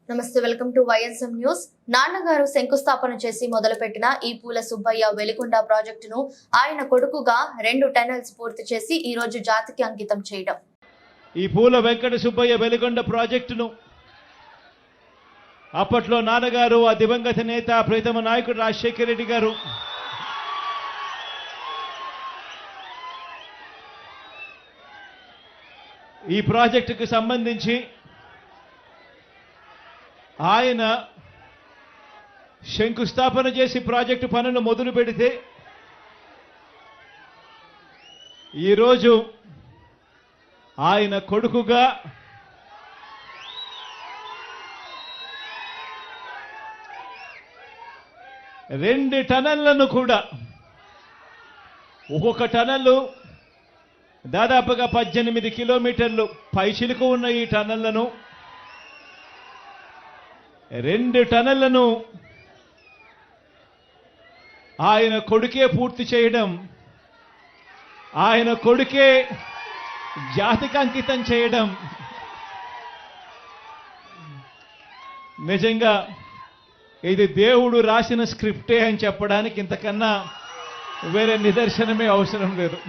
నమస్తే, welcome to YSM news. నాన్నగారు శంకుస్థాపన చేసి మొదలుపెట్టిన ఈ పూల సుబ్బయ్య వెలిగొండ ప్రాజెక్టును ఆయన కొడుకుగా 2 టనల్స్ పూర్తి చేసి ఈ రోజు జాతికి అంకితం చేయడం. ఈ పూల వెంకట సుబ్బయ్య వెలిగొండ ప్రాజెక్టును అప్పట్లో నాన్నగారు, ఆ దివంగత నేత ప్రీతమ నాయకుడు రాజశేఖర రెడ్డి గారు ఈ ప్రాజెక్టుకు సంబంధించి ఆయన శంకుస్థాపన చేసి ప్రాజెక్టు పనులు మొదలు పెడితే ఈరోజు ఆయన కొడుకుగా రెండు టనళ్లను కూడా, ఒక్కొక్క టనల్లు దాదాపుగా 18 కిలోమీటర్లు పైచిలుకు ఉన్న ఈ టనళ్లను 2 టనళ్లను ఆయన కొడుకే పూర్తి చేయడం, ఆయన కొడుకే జాతికి అంకితం చేయడం నిజంగా ఇది దేవుడు రాసిన స్క్రిప్టే అని చెప్పడానికి ఇంతకన్నా వేరే నిదర్శనమే అవసరం లేదు.